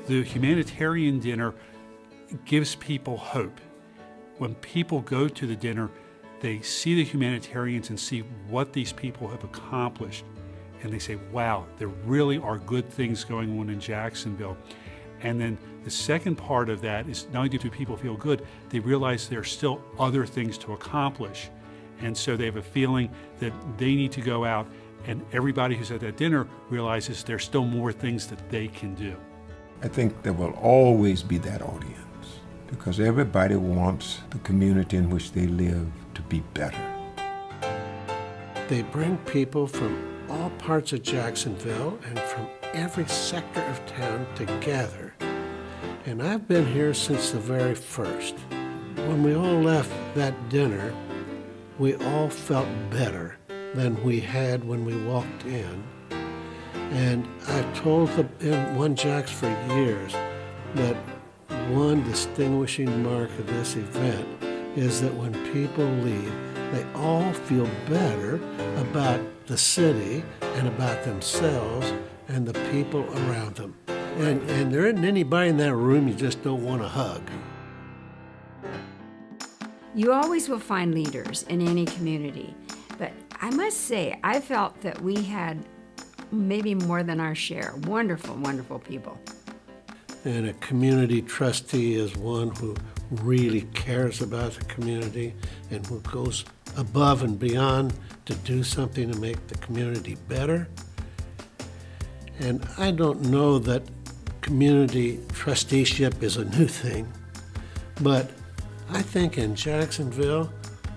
The humanitarian dinner gives people hope. When people go to the dinner, they see the humanitarians and see what these people have accomplished. And they say, wow, there really are good things going on in Jacksonville. And then the second part of that is not only do people feel good, they realize there are still other things to accomplish. And so they have a feeling that they need to go out, and everybody who's at that dinner realizes there's still more things that they can do. I think there will always be that audience because everybody wants the community in which they live to be better. They bring people from all parts of Jacksonville and from every sector of town together. And I've been here since the very first. When we all left that dinner, we all felt better than we had when we walked in. And I've told in One Jacks for years that one distinguishing mark of this event is that when people leave, they all feel better about the city and about themselves and the people around them. And there isn't anybody in that room you just don't want to hug. You always will find leaders in any community, but I must say, I felt that we had maybe more than our share. Wonderful, wonderful people. And a community trustee is one who really cares about the community and who goes above and beyond to do something to make the community better. And I don't know that community trusteeship is a new thing, but I think in Jacksonville,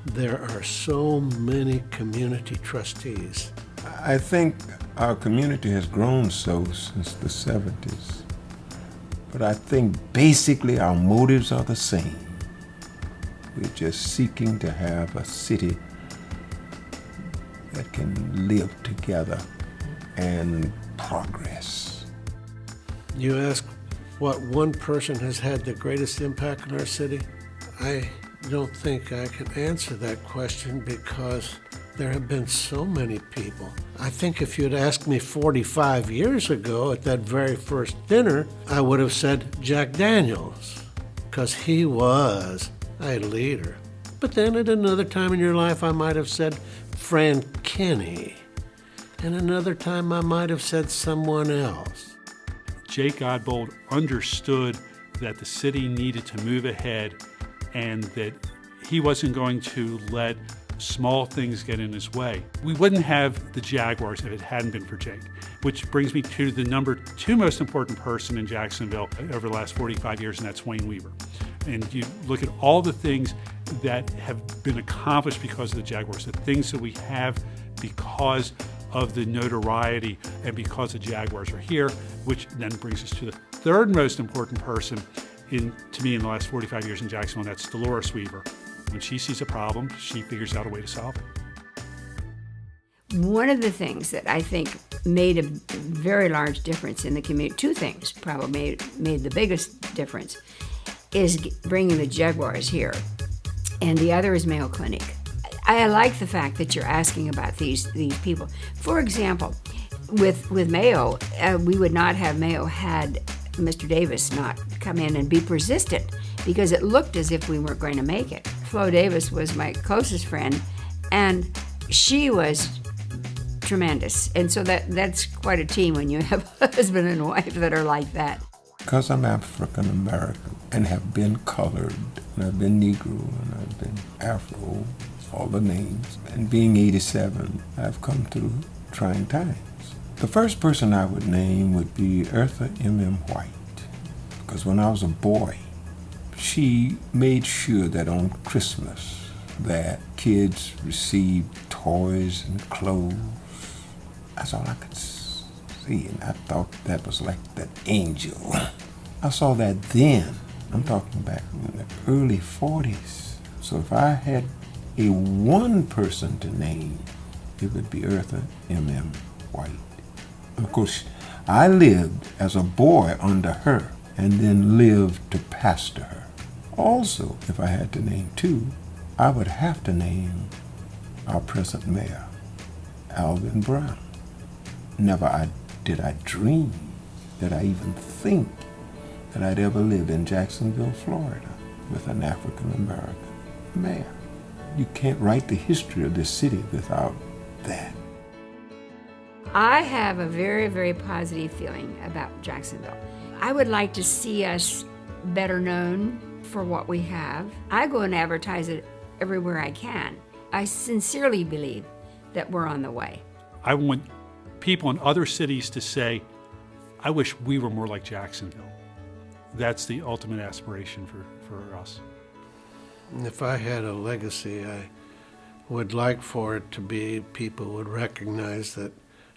there are so many community trustees. I think our community has grown so since the 70s, but I think basically our motives are the same. We're just seeking to have a city that can live together and progress. You ask what one person has had the greatest impact on our city? I don't think I can answer that question because there have been so many people. I think if you'd asked me 45 years ago at that very first dinner, I would have said Jack Daniels, because he was a leader. But then at another time in your life, I might have said Fran Kinne. And another time I might have said someone else. Jake Godbold understood that the city needed to move ahead and that he wasn't going to let small things get in his way. We wouldn't have the Jaguars if it hadn't been for Jake, which brings me to the number 2 most important person in Jacksonville over the last 45 years, and that's Wayne Weaver. And you look at all the things that have been accomplished because of the Jaguars, the things that we have because of the notoriety and because the Jaguars are here, which then brings us to the 3rd most important person to me in the last 45 years in Jacksonville, and that's Dolores Weaver. When she sees a problem, she figures out a way to solve it. One of the things that I think made a very large difference in the community, 2 things probably made the biggest difference, is bringing the Jaguars here, and the other is Mayo Clinic. I like the fact that you're asking about these people. For example, with Mayo, we would not have Mayo had Mr. Davis not come in and be persistent, because it looked as if we weren't going to make it. Flo Davis was my closest friend, and she was tremendous. And so that's quite a team when you have a husband and wife that are like that. Because I'm African American and have been colored, and I've been Negro, and I've been Afro, all the names, and being 87, I've come through trying times. The first person I would name would be Eartha M.M. White, because when I was a boy, she made sure that on Christmas that kids received toys and clothes. That's all I could see, and I thought that was like that angel. I saw that then. I'm talking back in the early 40s. So if I had a one person to name, it would be Eartha M.M. White. Of course, I lived as a boy under her and then lived to pastor her. Also, if I had to name 2, I would have to name our present mayor, Alvin Brown. Never did I dream, did I even think that I'd ever live in Jacksonville, Florida, with an African American mayor. You can't write the history of this city without that. I have a very, very positive feeling about Jacksonville. I would like to see us better known for what we have. I go and advertise it everywhere I can. I sincerely believe that we're on the way. I want people in other cities to say, I wish we were more like Jacksonville. That's the ultimate aspiration for us. If I had a legacy, I would like for it to be people would recognize that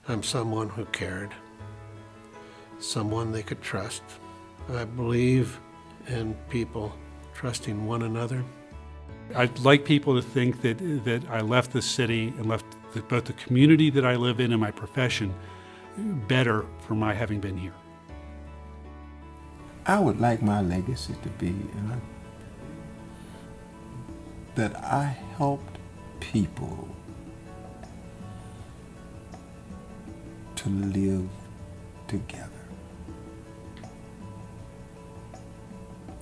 I'm someone who cared, someone they could trust. I believe in people trusting one another. I'd like people to think that I left the city and left both the community that I live in and my profession better for my having been here. I would like my legacy to be that I helped people to live together.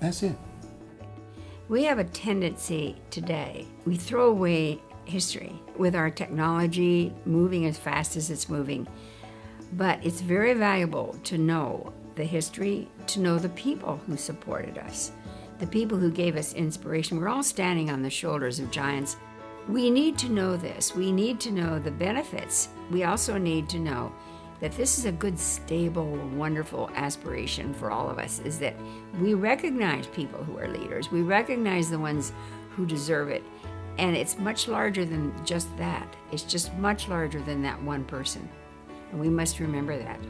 That's it. We have a tendency today, we throw away history with our technology moving as fast as it's moving. But it's very valuable to know the history, to know the people who supported us, the people who gave us inspiration. We're all standing on the shoulders of giants. We need to know this. We need to know the benefits. We also need to know that this is a good, stable, wonderful aspiration for all of us, is that we recognize people who are leaders. We recognize the ones who deserve it. And it's much larger than just that. It's just much larger than that one person. And we must remember that.